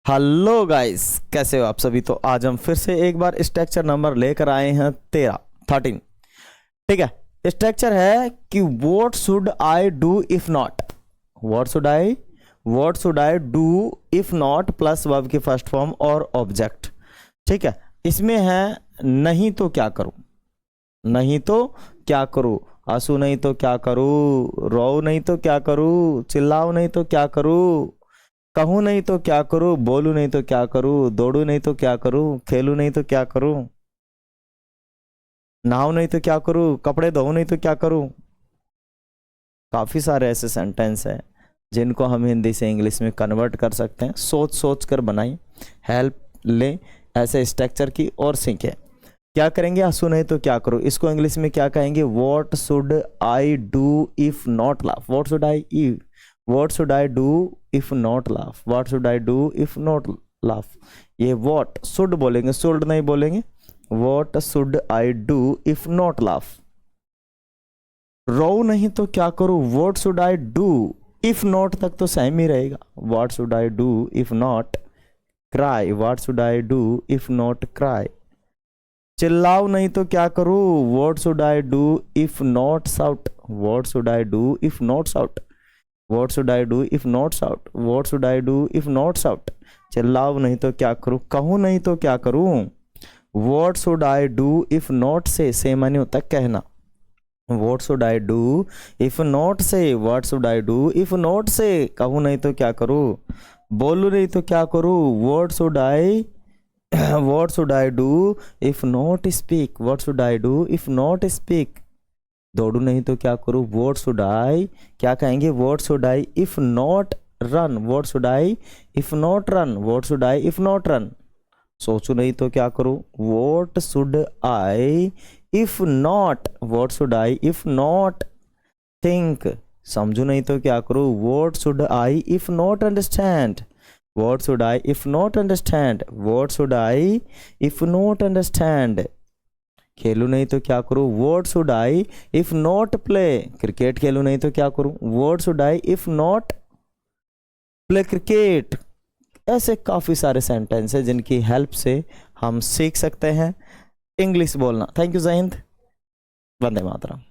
Hello guys, कैसे हो आप सभी। तो आज हम फिर से एक बार स्ट्रक्चर नंबर लेकर आए हैं 13। ठीक है। स्ट्रक्चर है कि what should I do if not. What should I do if not plus verb की फर्स्ट फॉर्म और ऑब्जेक्ट। ठीक है। इसमें है नहीं तो क्या करूं, नहीं तो क्या करूं, आंसू नहीं तो क्या करूं, रो नहीं तो क्या करूं, चिल्लाओ नहीं तो क्या करूं, कहूँ नहीं तो क्या करूँ, बोलूँ नहीं तो क्या करूँ, दौड़ू नहीं तो क्या करूँ, खेलूँ नहीं तो क्या करूँ, नहाऊं नहीं तो क्या करूँ, कपड़े धोऊं नहीं तो क्या करूँ। काफ़ी सारे ऐसे सेंटेंस हैं जिनको हम हिंदी से इंग्लिश में कन्वर्ट कर सकते हैं। सोच सोच कर बनाएं, हेल्प लें ऐसे स्ट्रक्चर की और सीखें। क्या करेंगे, आंसू नहीं तो क्या करूँ, इसको इंग्लिश में क्या कहेंगे, what should I do if not laugh. What should I do if not laugh, what should I do if not laugh. ये वॉट शुड बोलेंगे, शुड नहीं बोलेंगे। What should I do if not laugh. रो नहीं तो क्या करूं, what should I do if not तक तो सेम ही रहेगा। What should I do if not cry, what should I do if not cry. चिल्लाओ नहीं तो क्या करूं, what should I do if not shout, what should I do if not shout. What should I do if not shout, what should I do if not shout. चिल्लाओ नहीं तो क्या करूं, कहूं नहीं तो क्या करूं। What should I do if not say माने होता है कहना। What should I do if not say, what should I do if not say, कहूं नहीं तो क्या करूं, बोलू नहीं तो क्या करूं। What should I do if not speak, what should I do if not speak. दौड़ू नहीं तो क्या करूं, व्हाट शुड आई क्या कहेंगे, what should I if not run, what should I if not run, what should I if not run. सोचू नहीं तो क्या करूं, what should I if not, what should I if not think. समझू नहीं तो क्या करूं, what should I if not understand, what should I if not understand, what should I if not understand. खेलू नहीं तो क्या करूं, what should I if not play, cricket खेलू नहीं तो क्या करूं, what should I if not play cricket. ऐसे काफ़ी सारे सेंटेंस हैं जिनकी हेल्प से हम सीख सकते हैं इंग्लिश बोलना। थैंक यू, जय हिंद, वंदे मातरम।